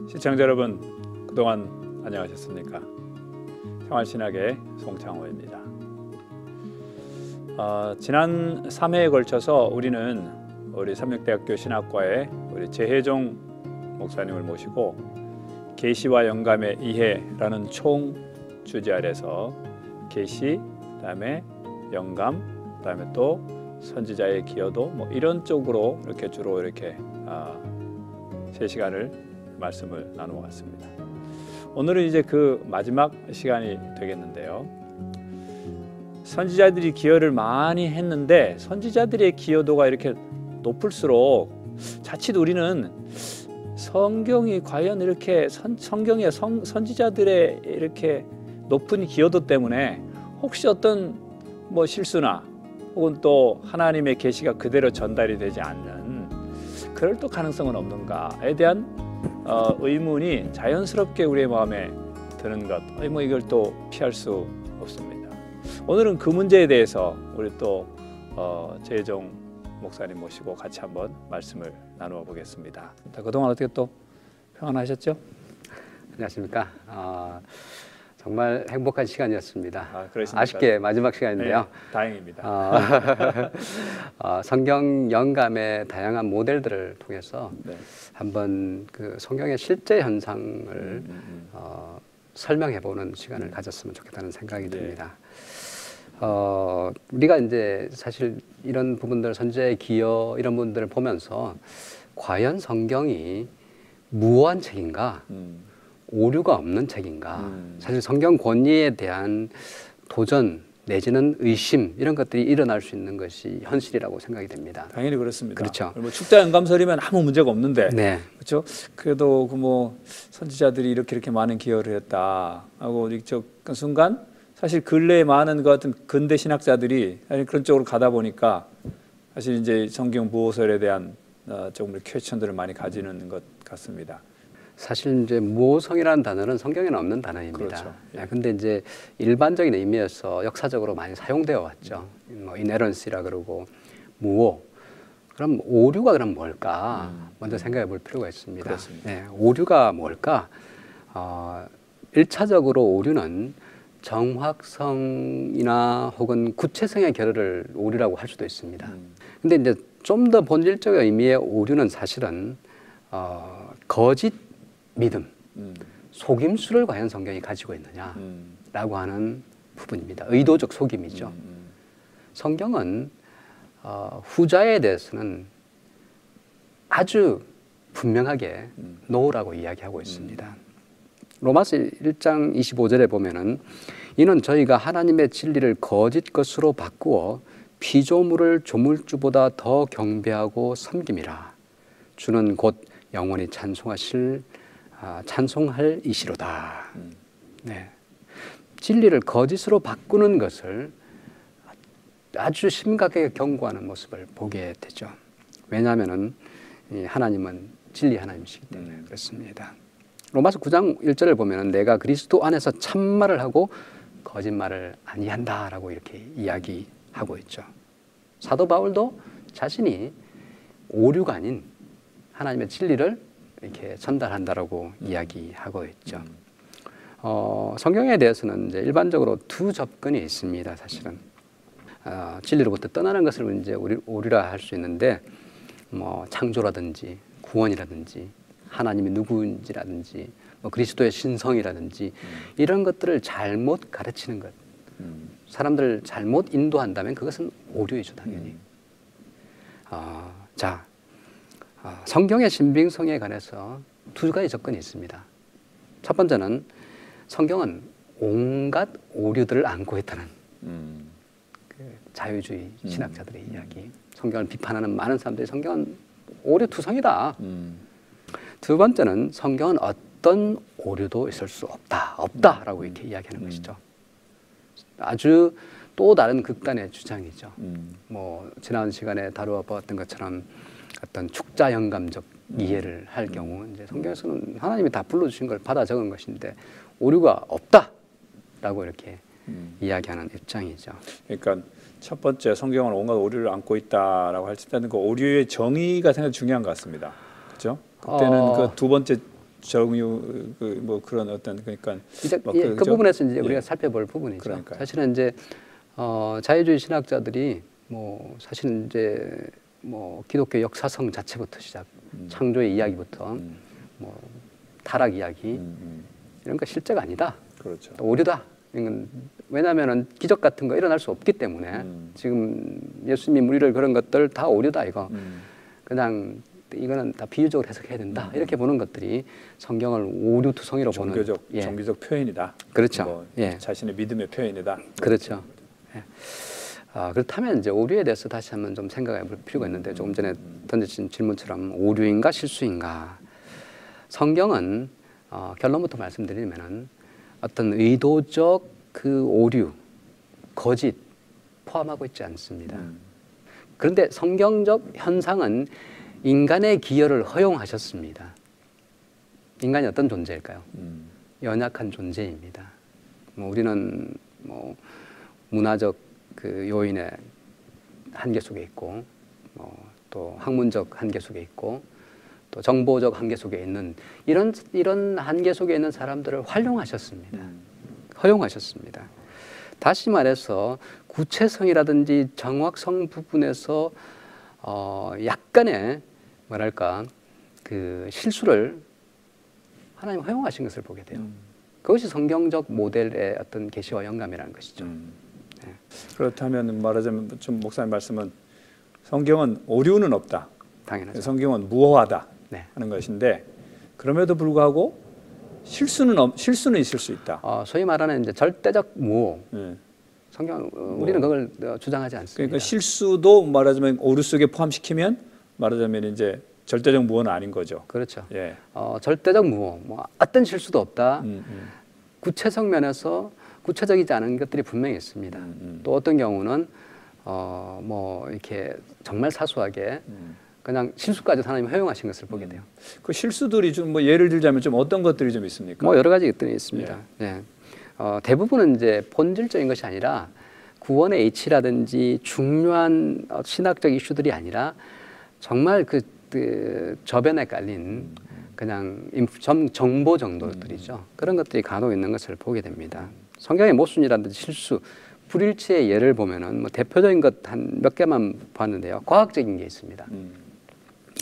시청자 여러분, 그동안 안녕하셨습니까? 생활신학의 송창호입니다. 지난 3회에 걸쳐서 우리는 우리 삼육대학교 신학과의 우리 재혜종 목사님을 모시고 계시와 영감의 이해라는 총 주제 아래서 계시, 그다음에 영감, 그다음에 또 선지자의 기여도 이런 쪽으로 이렇게 주로 이렇게 3시간을 말씀을 나누어 왔습니다. 오늘은 이제 그 마지막 시간이 되겠는데요. 선지자들이 기여를 많이 했는데 선지자들의 기여도가 이렇게 높을수록 자칫 우리는 성경이 과연 이렇게 성경의 선지자들의 이렇게 높은 기여도 때문에 혹시 어떤 실수나 혹은 또 하나님의 계시가 그대로 전달이 되지 않는 그럴 또 가능성은 없는가에 대한 의문이 자연스럽게 우리의 마음에 드는 것, 이걸 또 피할 수 없습니다. 오늘은 그 문제에 대해서 우리 또 재혜종 목사님 모시고 같이 한번 말씀을 나누어 보겠습니다. 그동안 어떻게 또 평안하셨죠? 안녕하십니까. 정말 행복한 시간이었습니다. 그렇습니까? 아쉽게 마지막 시간인데요. 네, 다행입니다. 성경 영감의 다양한 모델들을 통해서 한번 그 성경의 실제 현상을 설명해보는 시간을 가졌으면 좋겠다는 생각이 듭니다. 우리가 이제 사실 이런 부분들, 선지자의 기여 이런 부분들을 보면서 과연 성경이 무한 책인가? 오류가 없는 책인가? 사실 성경 권위에 대한 도전 내지는 의심 이런 것들이 일어날 수 있는 것이 현실이라고 생각이 됩니다. 당연히 그렇습니다. 그렇죠. 축자 영감설이면 아무 문제가 없는데, 네. 그렇죠? 그래도 선지자들이 이렇게 많은 기여를 했다 하고 그 순간 사실 근래에 많은 것 같은 근대 신학자들이 그런 쪽으로 가다 보니까 사실 이제 성경 무호설에 대한 조금 퀘스천들을 많이 가지는 것 같습니다. 사실 이제 무호성이라는 단어는 성경에는 없는 단어입니다. 그렇죠. 근데 이제 일반적인 의미에서 역사적으로 많이 사용되어 왔죠. 이네런시라 그러고 무호. 그럼 오류가 그럼 뭘까? 먼저 생각해 볼 필요가 있습니다. 그렇습니다. 네, 오류가 뭘까? 1차적으로 오류는 정확성이나 혹은 구체성의 결여를 오류라고 할 수도 있습니다. 근데 이제 좀 더 본질적 의미의 오류는 사실은 거짓 믿음, 속임수를 과연 성경이 가지고 있느냐라고 하는 부분입니다. 의도적 속임이죠. 성경은 후자에 대해서는 아주 분명하게 노라고 이야기하고 있습니다. 로마서 1장 25절에 보면은 이는 저희가 하나님의 진리를 거짓 것으로 바꾸어 피조물을 조물주보다 더 경배하고 섬김이라. 주는 곧 영원히 찬송할 이시로다. 네. 진리를 거짓으로 바꾸는 것을 아주 심각하게 경고하는 모습을 보게 되죠. 왜냐하면은 하나님은 진리 하나님이시기 때문에 그렇습니다. 로마서 9장 1절을 보면은 내가 그리스도 안에서 참말을 하고 거짓말을 아니한다라고 이렇게 이야기하고 있죠. 사도 바울도 자신이 오류가 아닌 하나님의 진리를 이렇게 전달한다라고 이야기하고 있죠. 성경에 대해서는 이제 일반적으로 두 접근이 있습니다. 사실은 진리로부터 떠나는 것을 이제 오류라 할 수 있는데, 창조라든지 구원이라든지 하나님이 누구인지라든지 그리스도의 신성이라든지 이런 것들을 잘못 가르치는 것, 사람들을 잘못 인도한다면 그것은 오류이죠, 당연히. 성경의 신빙성에 관해서 두 가지 접근이 있습니다. 첫 번째는 성경은 온갖 오류들을 안고 있다는 자유주의 신학자들의 이야기. 성경을 비판하는 많은 사람들이 성경은 오류투성이다. 두 번째는 성경은 어떤 오류도 있을 수 없다라고 이렇게 이야기하는 것이죠. 아주 또 다른 극단의 주장이죠. 지난 시간에 다루어 보았던 것처럼 어떤 축자 영감적 이해를 할 경우 이제 성경에서는 하나님이 다 불러주신 걸 받아 적은 것인데 오류가 없다라고 이렇게 이야기하는 입장이죠. 그러니까 첫 번째 성경은 온갖 오류를 안고 있다라고 할 때는 그 오류의 정의가 상당히 중요한 것 같습니다. 그렇죠? 그때는 그 두 번째 정유 뭐 그런 어떤 그러니까 이제 뭐 그 부분에서 이제 예. 우리가 살펴볼 부분이죠. 그러니까요. 사실은 이제 자유주의 신학자들이 뭐 사실은 이제 뭐 기독교 역사성 자체부터 시작, 창조의 이야기부터 뭐 타락 이야기 이런 거 실제가 아니다. 그렇죠. 또 오류다. 이건 왜냐하면은 기적 같은 거 일어날 수 없기 때문에 지금 예수님이 무리를 그런 것들 다 오류다 이거. 그냥 이거는 다 비유적으로 해석해야 된다. 이렇게 보는 것들이 성경을 오류투성이로 보는 종교적 표현이다. 그렇죠. 뭐 예. 자신의 믿음의 표현이다. 그렇죠. 예. 그렇다면 이제 오류에 대해서 다시 한번 좀 생각해 볼 필요가 있는데 조금 전에 던져진 질문처럼 오류인가 실수인가? 성경은 결론부터 말씀드리면은 어떤 의도적 그 오류, 거짓 포함하고 있지 않습니다. 그런데 성경적 현상은 인간의 기여를 허용하셨습니다. 인간이 어떤 존재일까요? 연약한 존재입니다. 뭐 우리는 뭐 문화적 그 요인의 한계 속에 있고, 또 학문적 한계 속에 있고, 또 정보적 한계 속에 있는 이런 한계 속에 있는 사람들을 활용하셨습니다. 허용하셨습니다. 다시 말해서 구체성이라든지 정확성 부분에서 약간의 뭐랄까 그 실수를 하나님 허용하신 것을 보게 돼요. 그것이 성경적 모델의 어떤 계시와 영감이라는 것이죠. 네. 그렇다면 말하자면 좀 목사님 말씀은 성경은 오류는 없다. 당연하죠. 성경은 무호하다 네. 하는 것인데 그럼에도 불구하고 실수는 있을 수 있다. 소위 말하는 이제 절대적 무호. 네. 성경 우리는 그걸 주장하지 않습니다. 그러니까 실수도 말하자면 오류 속에 포함시키면 말하자면 이제 절대적 무호는 아닌 거죠. 그렇죠. 예. 절대적 무호, 뭐 어떤 실수도 없다. 구체적 면에서 구체적이지 않은 것들이 분명히 있습니다. 또 어떤 경우는 뭐 이렇게 정말 사소하게 그냥 실수까지 하나님이 허용하신 것을 보게 돼요. 그 실수들이 좀 뭐 예를 들자면 좀 어떤 것들이 좀 있습니까? 뭐 여러 가지 것들이 있습니다. 예. 대부분은 이제 본질적인 것이 아니라 구원의 이치라든지 중요한 신학적 이슈들이 아니라 정말 그 저변에 깔린 그냥 정보 정도들이죠. 그런 것들이 간혹 있는 것을 보게 됩니다. 성경의 모순이라든지 실수, 불일치의 예를 보면은 뭐 대표적인 것 한 몇 개만 봤는데요. 과학적인 게 있습니다.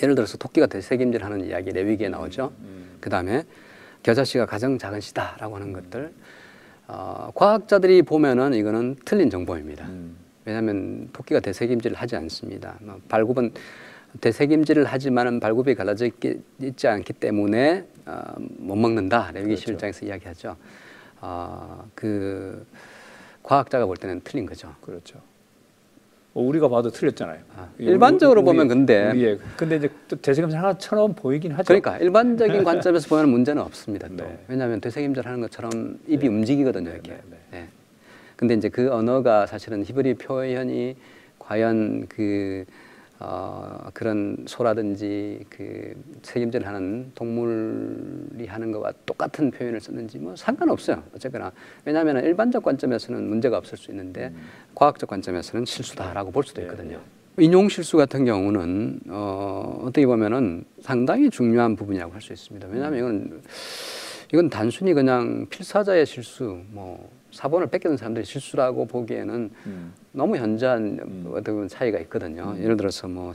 예를 들어서 토끼가 되새김질하는 이야기 레위기에 나오죠. 그 다음에 겨자씨가 가장 작은 씨다라고 하는 것들. 과학자들이 보면은 이거는 틀린 정보입니다. 왜냐하면 토끼가 되새김질을 하지 않습니다. 발굽은 되새김질을 하지만은 발굽이 갈라져 있지 않기 때문에 못 먹는다. 레위기 11장에서 이야기하죠. 그 과학자가 볼 때는 틀린 거죠. 그렇죠. 우리가 봐도 틀렸잖아요. 일반적으로 보면 근데 이제 또 되새김질 하나처럼 보이긴 하죠. 그러니까 일반적인 관점에서 보면 문제는 없습니다. 또 네. 왜냐하면 되새김질 하는 것처럼 입이 움직이거든요. 이렇게. 네. 근데 이제 그 언어가 사실은 히브리 표현이 과연 그런 소라든지 그 책임질 하는 동물이 하는 것과 똑같은 표현을 썼는지 뭐 상관없어요. 어쨌거나 왜냐하면 일반적 관점에서는 문제가 없을 수 있는데 과학적 관점에서는 실수다라고 볼 수도 있거든요. 인용 실수 같은 경우는 어떻게 보면은 상당히 중요한 부분이라고 할 수 있습니다. 왜냐하면 이건 단순히 그냥 필사자의 실수, 뭐 사본을 뺏기는 사람들의 실수라고 보기에는 너무 현저한 어떤 차이가 있거든요. 예를 들어서 뭐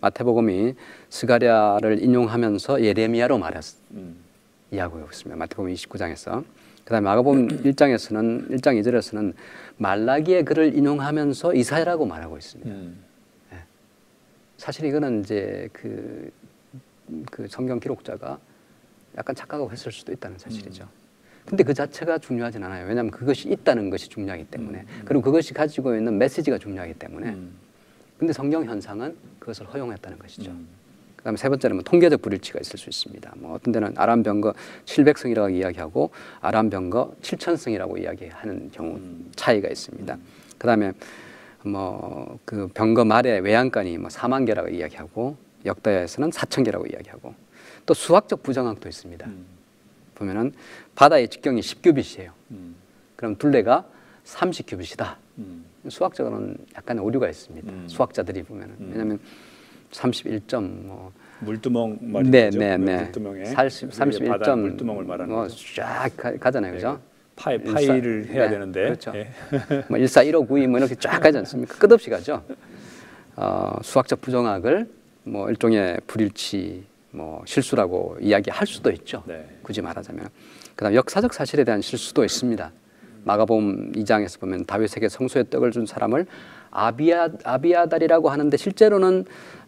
마태복음이 스가랴를 인용하면서 예레미야로 이야기하고 있습니다. 마태복음 29장에서. 그다음에 마가복음 1장에서는 1장 2절에서는 말라기의 글을 인용하면서 이사야라고 말하고 있습니다. 네. 사실 이거는 이제 그 성경 기록자가 약간 착각하고 했을 수도 있다는 사실이죠. 근데 그 자체가 중요하진 않아요. 왜냐하면 그것이 있다는 것이 중요하기 때문에. 그리고 그것이 가지고 있는 메시지가 중요하기 때문에. 근데 성경 현상은 그것을 허용했다는 것이죠. 그다음에 세 번째는 뭐 통계적 불일치가 있을 수 있습니다. 뭐 어떤 데는 아람 병거 700성이라고 이야기하고 아람 병거 7000성이라고 이야기하는 경우 차이가 있습니다. 그다음에 뭐 그 병거 말에 외양간이 뭐 4만 개라고 이야기하고 역다야에서는 4000개라고 이야기하고 또 수학적 부정확도 있습니다. 보면은 바다의 직경이 10규빗이에요. 그럼 둘레가 30규빗이다. 수학적으로는 약간 오류가 있습니다. 수학자들이 보면은 왜냐하면 31점 뭐 물두멍 말이죠. 네, 네, 네. 물두멍에 31점 물두멍을 말하는 거죠. 쫙 가잖아요, 그죠? 파이를 해야 되는데. 그렇죠. 예. 뭐 1, 4, 1, 5, 9, 2 뭐 이렇게 쫙 가지 않습니까? 끝없이 가죠. 수학적 부정학을 뭐 일종의 불일치, 뭐 실수라고 이야기할 수도 있죠. 네. 굳이 말하자면. 그다음 역사적 사실에 대한 실수도 있습니다. 마가복음 2장에서 보면 다윗에게 성소의 떡을 준 사람을 아비아달이라고 하는데 상에서는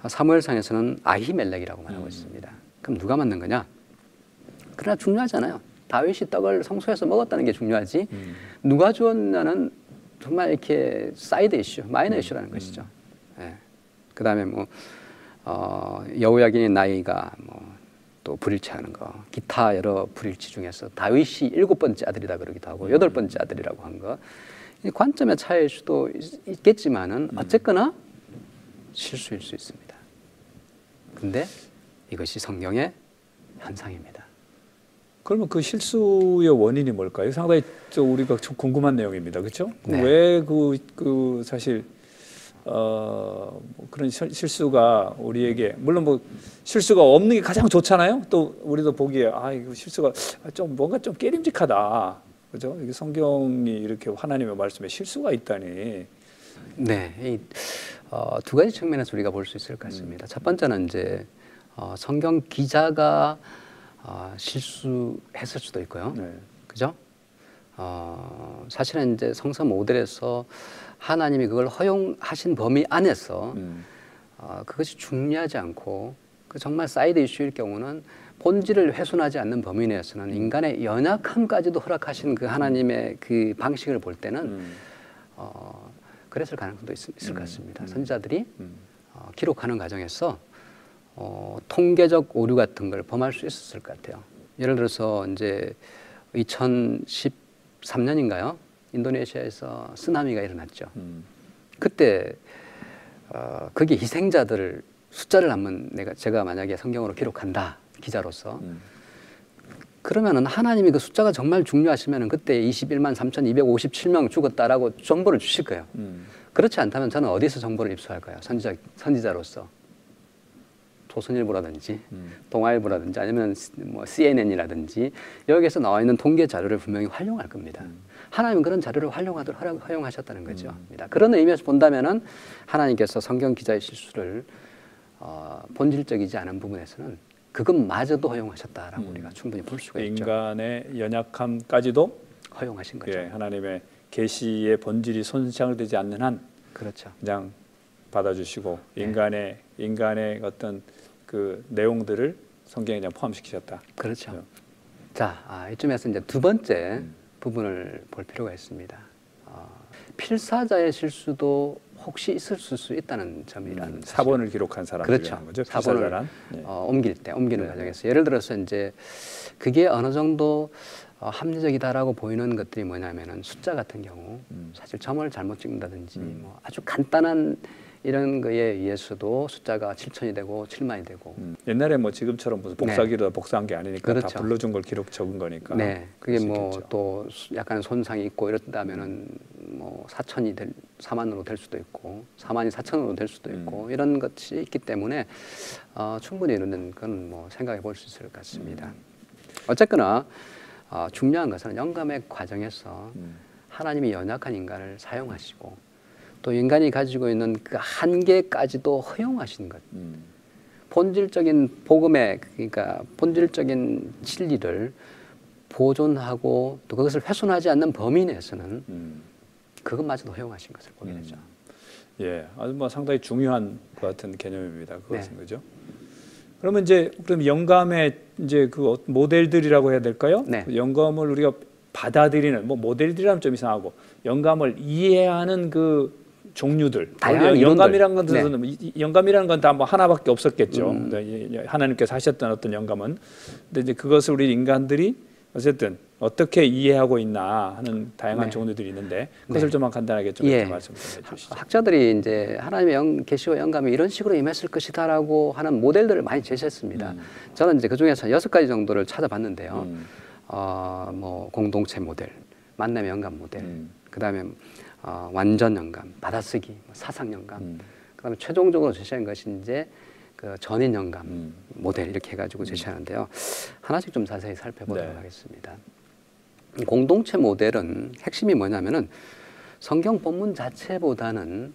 사무엘상에서는 아히멜렉이라고 말하고 있습니다. 그럼 누가 맞는 거냐? 그러나 중요하잖아요. 다윗이 떡을 성소에서 먹었다는 게 중요하지. 누가 주었냐는 정말 이렇게 사이드 이슈, 마이너 이슈라는 것이죠. 예. 그다음에 뭐 여호야긴의 나이가 뭐 또 불일치하는 거, 기타 여러 불일치 중에서 다윗이 7번째 아들이다 그러기도 하고 8번째 아들이라고 한 거, 관점의 차이일 수도 있겠지만은 어쨌거나 실수일 수 있습니다. 근데 이것이 성경의 현상입니다. 그러면 그 실수의 원인이 뭘까요? 상당히 우리가 좀 궁금한 내용입니다. 그렇죠? 네. 왜 사실 그런 실수가 우리에게, 물론 뭐 실수가 없는 게 가장 좋잖아요. 또 우리도 보기에 이거 실수가 좀 뭔가 좀 깨림직하다. 그죠? 이게 성경이 이렇게 하나님의 말씀에 실수가 있다니. 네, 두 가지 측면에서 우리가 볼 수 있을 것 같습니다. 첫 번째는 이제 성경 기자가 실수했을 수도 있고요. 네. 그죠? 사실은 이제 성서 모델에서 하나님이 그걸 허용하신 범위 안에서 그것이 중요하지 않고 그 정말 사이드 이슈일 경우는 본질을 훼손하지 않는 범위 내에서는 인간의 연약함까지도 허락하신 그 하나님의 그 방식을 볼 때는 그랬을 가능성도 있을 것 같습니다. 선지자들이 기록하는 과정에서 통계적 오류 같은 걸 범할 수 있었을 것 같아요. 예를 들어서 이제 2013년인가요? 인도네시아에서 쓰나미가 일어났죠. 그때 거기 희생자들 숫자를 한번 제가 만약에 성경으로 기록한다, 기자로서, 그러면은 하나님이 그 숫자가 정말 중요하시면은 그때 21만 3,257명 죽었다라고 정보를 주실 거예요. 그렇지 않다면 저는 어디서 정보를 입수할까요? 선지자로서. 조선일보라든지 동아일보라든지 아니면 뭐 CNN이라든지 여기에서 나와 있는 통계 자료를 분명히 활용할 겁니다. 하나님은 그런 자료를 허용하셨다는 거죠. 그런 의미에서 본다면은 하나님께서 성경 기자의 실수를 본질적이지 않은 부분에서는 그것마저도 허용하셨다라고 우리가 충분히 볼 수가 있죠. 인간의 연약함까지도 허용하신 거죠. 예, 하나님의 계시의 본질이 손상을 되지 않는 한, 그렇죠. 그냥 받아주시고 네. 인간의 어떤 그 내용들을 성경에 그냥 포함시키셨다. 그렇죠. 자, 이쯤에서 이제 두 번째 부분을 볼 필요가 있습니다. 필사자의 실수도 혹시 있을 수 있다는 점이라는 사본을 기록한 사람들이라는 그렇죠. 거죠. 사본을 네. 옮기는 네. 과정에서 예를 들어서 이제 그게 어느 정도 합리적이다라고 보이는 것들이 뭐냐면은 숫자 같은 경우 사실 점을 잘못 찍는다든지 뭐 아주 간단한 이런 거에 의해서도 숫자가 7천이 되고 7만이 되고 옛날에 뭐 지금처럼 무슨 복사기로 복사한 게 아니니까 그렇죠. 다 불러준 걸 기록 적은 거니까. 네, 그게 뭐 있겠죠. 또 약간 손상이 있고 이렇다면은 뭐 4만으로 될 수도 있고 4만이 4천으로 될 수도 있고 이런 것이 있기 때문에 충분히 이런 건 뭐 생각해 볼 수 있을 것 같습니다. 어쨌거나 중요한 것은 영감의 과정에서 하나님이 연약한 인간을 사용하시고 또 인간이 가지고 있는 그 한계까지도 허용하신 것. 본질적인 복음의, 그러니까 본질적인 진리를 보존하고 또 그것을 훼손하지 않는 범위 내에서는 그것마저도 허용하신 것을 보게 되죠. 예, 아주 뭐 상당히 중요한 것 같은 개념입니다. 그것은. 네. 그죠? 그러면 그럼 영감의 이제 그 모델들이라고 해야 될까요? 네. 그 영감을 우리가 받아들이는, 뭐 모델들이라면 좀 이상하고, 영감을 이해하는 그 종류들. 다양한 영감이라는 건 이론들. 영감이라는 건 다 뭐 하나밖에 없었겠죠. 하나님께서 하셨던 어떤 영감은. 근데 이제 그것을 우리 인간들이 어쨌든 어떻게 이해하고 있나 하는 다양한 네. 종류들이 있는데 그것을 네. 좀 간단하게 좀 이렇게 말씀 좀 해주시죠. 학자들이 이제 하나님의 계시와 영감이 이런 식으로 임했을 것이다라고 하는 모델들을 많이 제시했습니다. 저는 이제 그 중에서 6가지 정도를 찾아봤는데요. 뭐 공동체 모델, 만남의 영감 모델, 그다음에 완전 영감, 받아쓰기, 사상 영감, 그다음에 최종적으로 제시한 것이 이제 그 전인 영감 모델 이렇게 해가지고 제시하는데요. 하나씩 좀 자세히 살펴보도록 네. 하겠습니다. 공동체 모델은 핵심이 뭐냐면은 성경 본문 자체보다는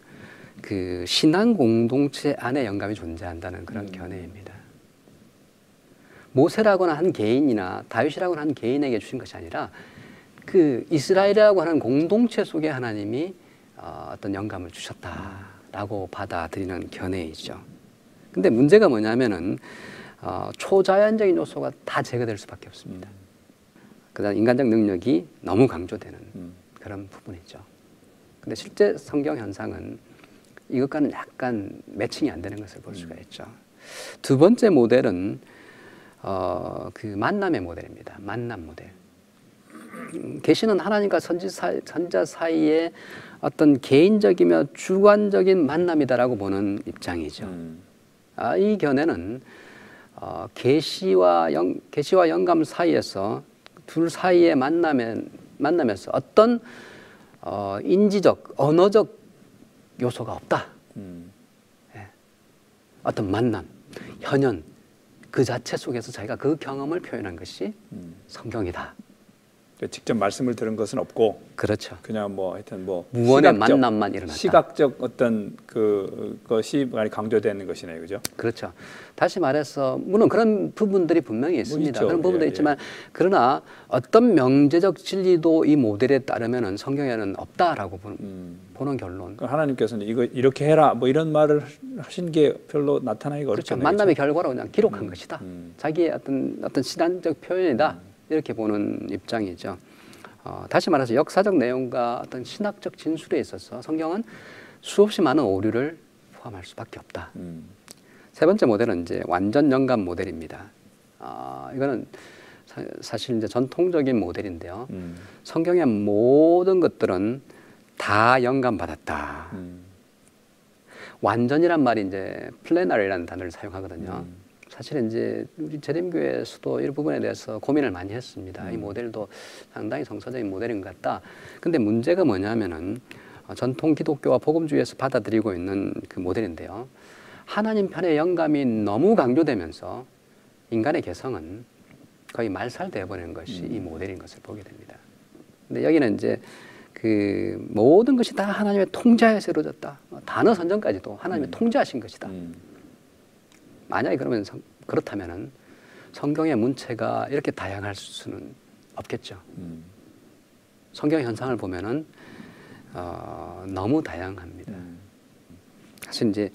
그 신앙 공동체 안에 영감이 존재한다는 그런 견해입니다. 모세라고는 한 개인이나 다윗이라고는 한 개인에게 주신 것이 아니라 그 이스라엘이라고 하는 공동체 속에 하나님이 어떤 영감을 주셨다라고 받아들이는 견해이죠. 근데 문제가 뭐냐면은 초자연적인 요소가 다 제거될 수밖에 없습니다. 그다음 인간적 능력이 너무 강조되는 그런 부분이죠. 근데 실제 성경 현상은 이것과는 약간 매칭이 안 되는 것을 볼 수가 있죠. 두 번째 모델은 그 만남의 모델입니다. 만남 모델. 계시는 하나님과 선지자 사이에 어떤 개인적이며 주관적인 만남이다라고 보는 입장이죠. 이 견해는 계시와 영감 사이에서 둘 사이의 만남에서 어떤 인지적, 언어적 요소가 없다. 예. 어떤 만남, 현현 그 자체 속에서 자기가 그 경험을 표현한 것이 성경이다. 직접 말씀을 들은 것은 없고, 그렇죠. 그냥 뭐 하여튼 뭐 무언의 만남만 일어났다. 시각적 어떤 그것이 많이 강조되는 것이네요, 그죠? 그렇죠. 다시 말해서 물론 그런 부분들이 분명히 있습니다. 뭐 그런 부분도 예, 있지만 그러나 어떤 명제적 진리도 이 모델에 따르면은 성경에는 없다라고 보는 결론. 하나님께서는 이거 이렇게 해라 뭐 이런 말을 하신 게 별로 나타나기가 그렇죠. 어렵잖아요. 만남의 결과로 그냥 기록한 것이다. 자기의 어떤 신앙적 표현이다. 이렇게 보는 입장이죠. 다시 말해서 역사적 내용과 어떤 신학적 진술에 있어서 성경은 수없이 많은 오류를 포함할 수밖에 없다. 세 번째 모델은 이제 완전 영감 모델입니다. 이거는 사실 이제 전통적인 모델인데요. 성경의 모든 것들은 다 영감 받았다. 완전이란 말이 이제 플래너리라는 단어를 사용하거든요. 사실은 이제 우리 재림교회에서도 이 부분에 대해서 고민을 많이 했습니다. 이 모델도 상당히 정서적인 모델인 것 같다. 근데 문제가 뭐냐면은 전통 기독교와 복음주의에서 받아들이고 있는 그 모델인데요. 하나님 편의 영감이 너무 강조되면서 인간의 개성은 거의 말살되어 버리는 것이 이 모델인 것을 보게 됩니다. 근데 여기는 이제 그 모든 것이 다 하나님의 통제하에서 이루어졌다. 단어 선정까지도 하나님의 통제하신 것이다. 만약에 그렇다면은 성경의 문체가 이렇게 다양할 수는 없겠죠. 성경 현상을 보면은 너무 다양합니다. 사실 이제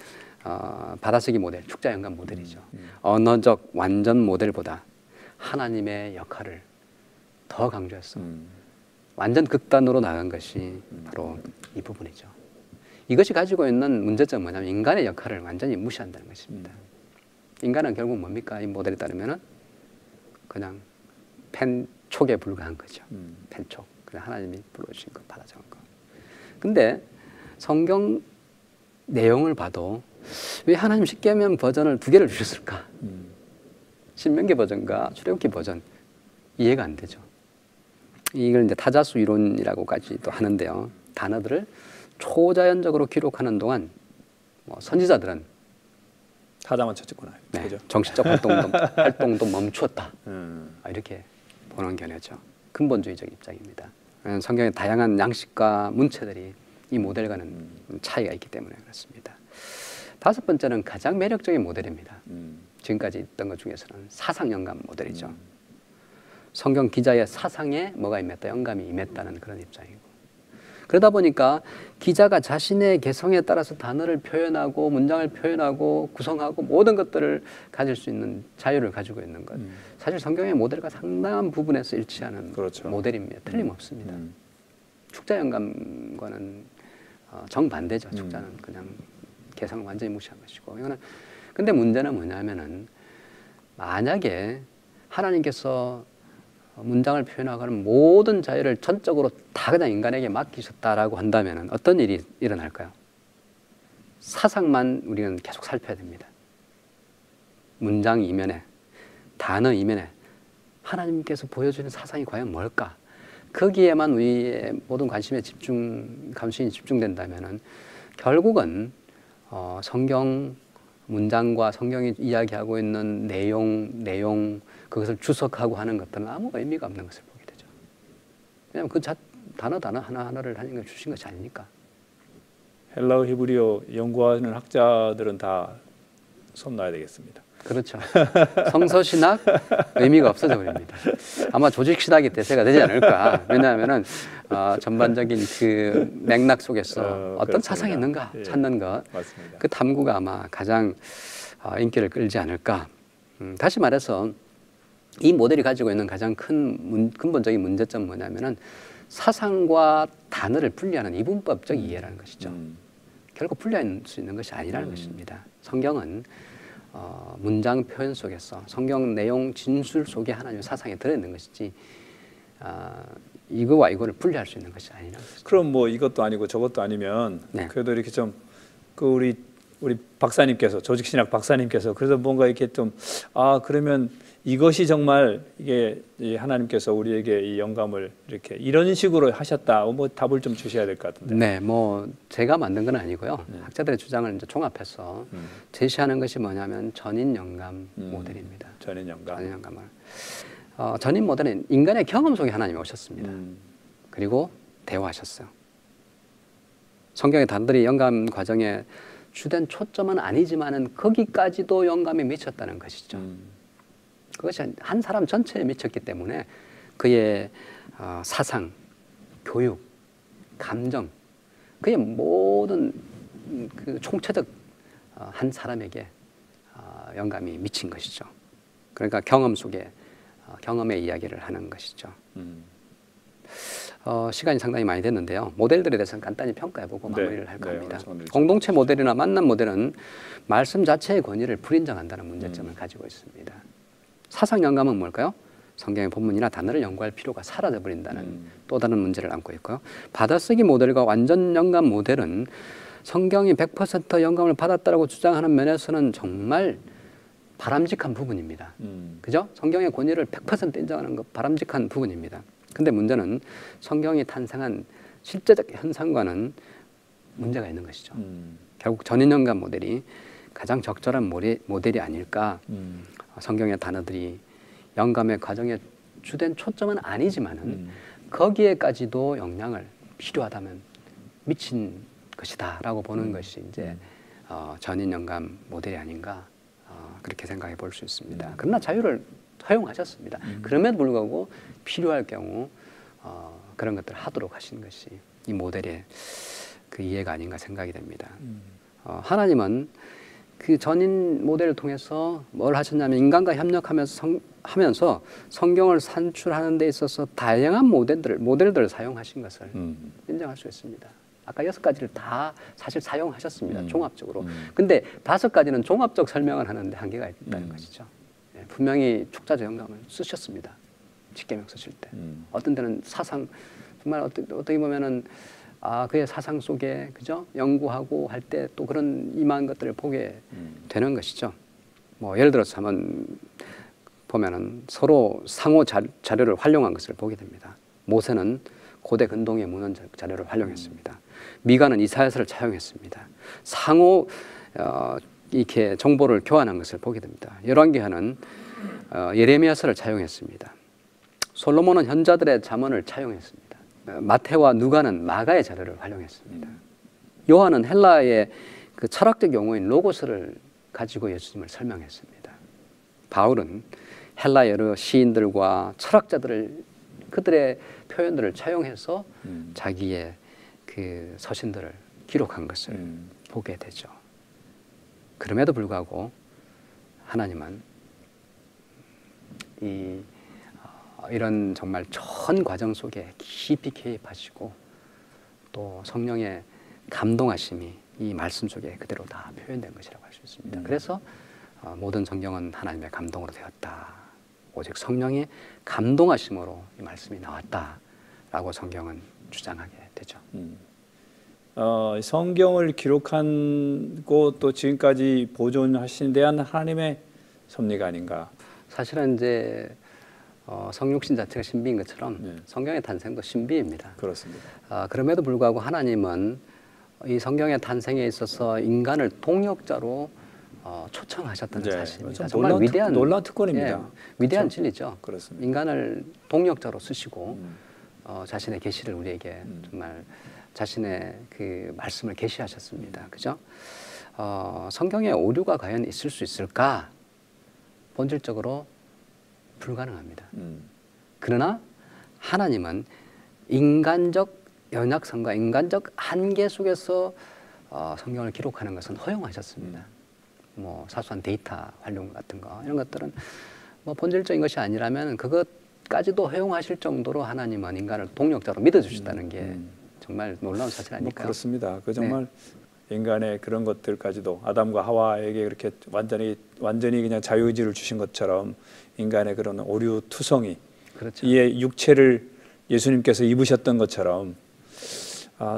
받아쓰기 모델, 축자 영감 모델이죠. 언어적 완전 모델보다 하나님의 역할을 더 강조했어. 완전 극단으로 나간 것이 바로 이 부분이죠. 이것이 가지고 있는 문제점은 뭐냐면 인간의 역할을 완전히 무시한다는 것입니다. 인간은 결국 뭡니까? 이 모델에 따르면은 그냥 펜촉에 불과한 거죠. 펜촉. 그냥 하나님이 불러주신 거, 받아 적은 거. 근데 성경 내용을 봐도 왜 하나님 십계명 버전을 2개를 주셨을까? 신명기 버전과 출애굽기 버전 이해가 안 되죠. 이걸 이제 타자수 이론이라고까지도 하는데요. 단어들을 초자연적으로 기록하는 동안 선지자들은 타자만 쳤구나. 네, 그죠? 정치적 활동도 멈추었다. 이렇게 보는 견해죠. 근본주의적 입장입니다. 성경의 다양한 양식과 문체들이 이 모델과는 차이가 있기 때문에 그렇습니다. 다섯 번째는 가장 매력적인 모델입니다. 지금까지 있던 것 중에서는 사상 영감 모델이죠. 성경 기자의 사상에 뭐가 임했다, 영감이 임했다는 그런 입장이고, 그러다 보니까 기자가 자신의 개성에 따라서 단어를 표현하고 문장을 표현하고 구성하고 모든 것들을 가질 수 있는 자유를 가지고 있는 것. 사실 성경의 모델과 상당한 부분에서 일치하는 그렇죠. 모델입니다. 틀림없습니다. 축자 영감과는 정반대죠. 축자는 그냥 개성을 완전히 무시한 것이고, 이거는 근데 문제는 뭐냐면은 만약에 하나님께서 문장을 표현하고는 모든 자유를 전적으로 다 그냥 인간에게 맡기셨다라고 한다면 어떤 일이 일어날까요? 사상만 우리는 계속 살펴야 됩니다. 문장 이면에, 단어 이면에 하나님께서 보여주는 사상이 과연 뭘까? 거기에만 우리의 모든 감신이 집중된다면 결국은 성경 문장과 성경이 이야기하고 있는 내용 그것을 주석하고 하는 것들은 아무 의미가 없는 것을 보게 되죠. 왜냐하면 그 단어 하나하나를 하나님께 주신 것이 아니니까. 헬라어 히브리어 연구하는 학자들은 다 손 놔야 되겠습니다. 그렇죠. 성서신학 의미가 없어져 버립니다. 아마 조직신학이 대세가 되지 않을까. 왜냐하면은 전반적인 그 맥락 속에서 어떤 그렇습니다. 사상이 있는가 예, 찾는 것, 맞습니다. 그 탐구가 아마 가장 인기를 끌지 않을까. 다시 말해서 이 모델이 가지고 있는 가장 큰 근본적인 문제점은 뭐냐면은 사상과 단어를 분리하는 이분법적 이해라는 것이죠. 결국 분리할 수 있는 것이 아니라는 것입니다. 성경은 문장 표현 속에서 성경 내용 진술 속에 하나님의 사상이 들어있는 것이지 이거와 이거를 분리할 수 있는 것이 아니라는 것이죠. 그럼 뭐 이것도 아니고 저것도 아니면 네. 그래도 이렇게 좀 그 우리 박사님께서 조직신학 박사님께서 그래서 뭔가 이렇게 좀 그러면 이것이 정말 이게 하나님께서 우리에게 이 영감을 이렇게 이런 식으로 하셨다. 뭐 답을 좀 주셔야 될 것 같은데. 네, 뭐 제가 만든 건 아니고요. 학자들의 주장을 이제 종합해서 제시하는 것이 뭐냐면 전인 영감 모델입니다. 전인 영감. 전인 영감을 전인 모델은 인간의 경험 속에 하나님이 오셨습니다. 그리고 대화하셨어요. 성경의 단들이 영감 과정에 주된 초점은 아니지만은 거기까지도 영감이 미쳤다는 것이죠. 그것이 한 사람 전체에 미쳤기 때문에 그의 사상, 교육, 감정, 그의 모든 그 총체적 한 사람에게 영감이 미친 것이죠. 그러니까 경험 속에 경험의 이야기를 하는 것이죠. 시간이 상당히 많이 됐는데요. 모델들에 대해서는 간단히 평가해보고 마무리를 할까 합니다. 공동체 모델이나 만남 모델은 말씀 자체의 권위를 불인정한다는 문제점을 가지고 있습니다. 사상 영감은 뭘까요? 성경의 본문이나 단어를 연구할 필요가 사라져버린다는 또 다른 문제를 안고 있고요. 받아쓰기 모델과 완전 영감 모델은 성경이 100% 영감을 받았다고 주장하는 면에서는 정말 바람직한 부분입니다. 그죠? 성경의 권위를 100% 인정하는 것 바람직한 부분입니다. 근데 문제는 성경이 탄생한 실제적 현상과는 문제가 있는 것이죠. 결국 전인영감 모델이 가장 적절한 모델이 아닐까. 성경의 단어들이 영감의 과정에 주된 초점은 아니지만은 거기에까지도 영향을 필요하다면 미친 것이다라고 보는 것이 이제 전인영감 모델이 아닌가 그렇게 생각해 볼 수 있습니다. 그러나 자유를 허용하셨습니다. 그럼에도 불구하고 필요할 경우 그런 것들을 하도록 하신 것이 이 모델의 그 이해가 아닌가 생각이 됩니다. 하나님은 그 전인 모델을 통해서 뭘 하셨냐면 인간과 협력하면서 성경을 산출하는 데 있어서 다양한 모델들을 사용하신 것을 인정할 수 있습니다. 아까 6가지를 다 사실 사용하셨습니다. 종합적으로. 근데 5가지는 종합적 설명을 하는데 한계가 있다는 것이죠. 예, 분명히 촉자적 영감을 쓰셨습니다. 십계명 쓰실 때. 어떤 때는 사상 정말 어떻게 보면은 그의 사상 속에 그죠 연구하고 할 때 또 그런 임한 것들을 보게 되는 것이죠. 뭐 예를 들어서 한번 보면은 서로 상호 자료를 활용한 것을 보게 됩니다. 모세는 고대 근동의 문헌 자료를 활용했습니다. 미가는 이사야서를 차용했습니다. 상호 이렇게 정보를 교환한 것을 보게 됩니다. 열왕기하는 예레미야서를 차용했습니다. 솔로몬은 현자들의 잠언을 차용했습니다. 마태와 누가는 마가의 자료를 활용했습니다. 요한은 헬라의 그 철학적 용어인 로고스를 가지고 예수님을 설명했습니다. 바울은 헬라 여러 시인들과 철학자들을 그들의 표현들을 차용해서 자기의 그 서신들을 기록한 것을 보게 되죠. 그럼에도 불구하고 하나님은 이런 정말 전 과정 속에 깊이 개입하시고 또 성령의 감동하심이 이 말씀 속에 그대로 다 표현된 것이라고 할 수 있습니다. 그래서 모든 성경은 하나님의 감동으로 되었다. 오직 성령의 감동하심으로 이 말씀이 나왔다라고 성경은 주장하게 되죠. 성경을 기록하고 또 지금까지 보존하신 데한 하나님의 섭리가 아닌가. 사실은 이제 성육신 자체가 신비인 것처럼 성경의 탄생도 신비입니다. 그렇습니다. 그럼에도 불구하고 하나님은 이 성경의 탄생에 있어서 인간을 동역자로 초청하셨다는 네, 사실입니다. 정말 위대한 놀라운 특권입니다. 예, 위대한 그렇죠? 진리죠. 그렇습니다. 인간을 동력자로 쓰시고 자신의 계시를 우리에게 정말 자신의 그 말씀을 계시하셨습니다. 그죠? 성경에 오류가 과연 있을 수 있을까? 본질적으로 불가능합니다. 그러나 하나님은 인간적 연약성과 인간적 한계 속에서 성경을 기록하는 것은 허용하셨습니다. 뭐 사소한 데이터 활용 같은 거 이런 것들은 뭐 본질적인 것이 아니라면 그것까지도 허용하실 정도로 하나님은 인간을 동력자로 믿어주셨다는 게 정말 놀라운 사실 아닐까요? 뭐 그렇습니다. 그 정말 인간의 그런 것들까지도 아담과 하와에게 그렇게 완전히 그냥 자유의지를 주신 것처럼 인간의 그런 오류 투성이, 그렇죠. 이의 육체를 예수님께서 입으셨던 것처럼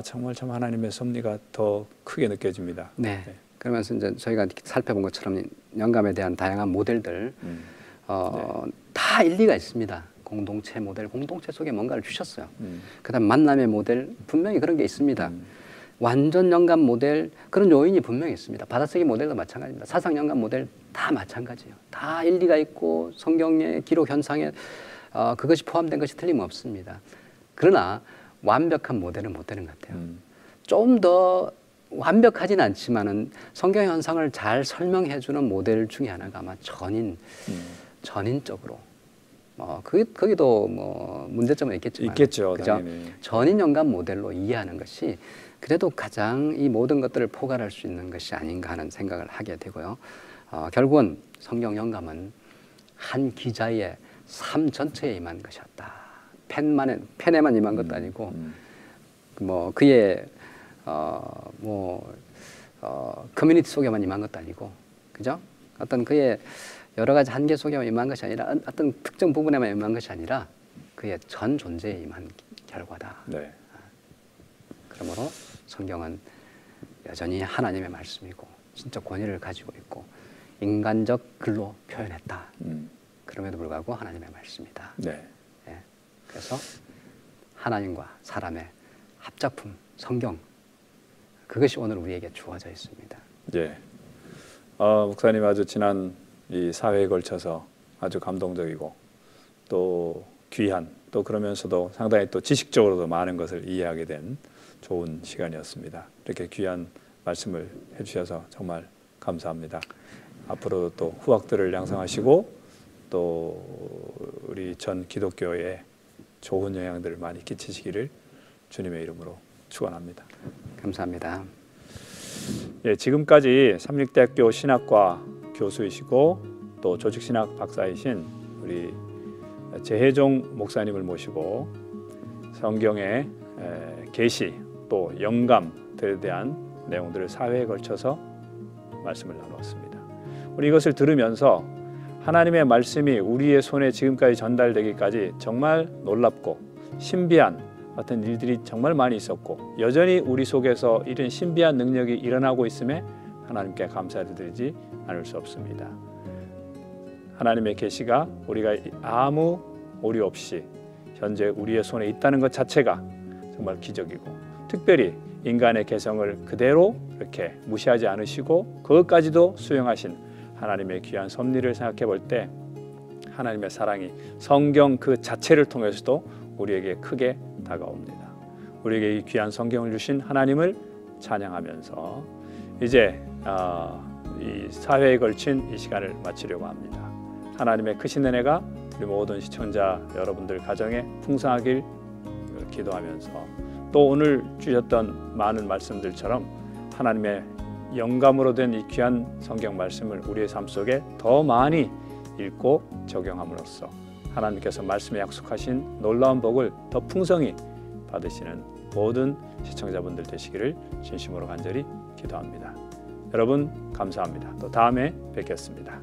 정말 참 하나님의 섭리가 더 크게 느껴집니다. 네. 그러면서 이제 저희가 살펴본 것처럼 영감에 대한 다양한 모델들 다 일리가 있습니다. 공동체 모델, 공동체 속에 뭔가를 주셨어요. 그다음 만남의 모델, 분명히 그런 게 있습니다. 완전 영감 모델, 그런 요인이 분명히 있습니다. 받아쓰기 모델도 마찬가지입니다. 사상 영감 모델 다 마찬가지예요. 다 일리가 있고 성경의 기록 현상에 그것이 포함된 것이 틀림없습니다. 그러나 완벽한 모델은 못 되는 것 같아요. 좀 더 완벽하진 않지만은 성경 현상을 잘 설명해 주는 모델 중에 하나가 아마 전인적으로 거기도 뭐 문제점은 있겠지만 있겠죠, 그죠? 당연히. 전인 영감 모델로 이해하는 것이 그래도 가장 이 모든 것들을 포괄할 수 있는 것이 아닌가 하는 생각을 하게 되고요. 결국은 성경 영감은 한 기자의 삶 전체에 임한 것이었다. 펜에만 임한 것도 아니고 뭐 그의 커뮤니티 속에만 임한 것도 아니고, 그죠? 어떤 그의 여러 가지 한계 속에만 임한 것이 아니라 어떤 특정 부분에만 임한 것이 아니라 그의 전 존재에 임한 결과다. 네. 그러므로 성경은 여전히 하나님의 말씀이고 진짜 권위를 가지고 있고 인간적 글로 표현했다. 그럼에도 불구하고 하나님의 말씀이다. 네. 예. 그래서 하나님과 사람의 합작품 성경, 그것이 오늘 우리에게 주어져 있습니다. 예. 목사님 아주 지난 이 사회에 걸쳐서 아주 감동적이고 또 귀한, 또 그러면서도 상당히 또 지식적으로도 많은 것을 이해하게 된 좋은 시간이었습니다. 이렇게 귀한 말씀을 해주셔서 정말 감사합니다. 앞으로도 또 후학들을 양성하시고 또 우리 전 기독교에 좋은 영향들을 많이 끼치시기를 주님의 이름으로 축원합니다. 감사합니다. 예, 지금까지 삼육대학교 신학과 교수이시고 또 조직신학 박사이신 우리 재혜종 목사님을 모시고 성경의 계시 또 영감들에 대한 내용들을 사회에 걸쳐서 말씀을 나누었습니다. 우리 이것을 들으면서 하나님의 말씀이 우리의 손에 지금까지 전달되기까지 정말 놀랍고 신비한 같은 일들이 정말 많이 있었고 여전히 우리 속에서 이런 신비한 능력이 일어나고 있음에 하나님께 감사를 드리지 않을 수 없습니다. 하나님의 계시가 우리가 아무 오류 없이 현재 우리의 손에 있다는 것 자체가 정말 기적이고, 특별히 인간의 개성을 그대로 이렇게 무시하지 않으시고 그것까지도 수용하신 하나님의 귀한 섭리를 생각해 볼 때 하나님의 사랑이 성경 그 자체를 통해서도 우리에게 크게 다가옵니다. 우리에게 이 귀한 성경을 주신 하나님을 찬양하면서 이제 이 사회에 걸친 이 시간을 마치려고 합니다. 하나님의 크신 은혜가 우리 모든 시청자 여러분들 가정에 풍성하길 기도하면서 또 오늘 주셨던 많은 말씀들처럼 하나님의 영감으로 된 이 귀한 성경 말씀을 우리의 삶 속에 더 많이 읽고 적용함으로써 하나님께서 말씀에 약속하신 놀라운 복을 더 풍성히 받으시는 모든 시청자분들 되시기를 진심으로 간절히 기도합니다. 여러분 감사합니다. 또 다음에 뵙겠습니다.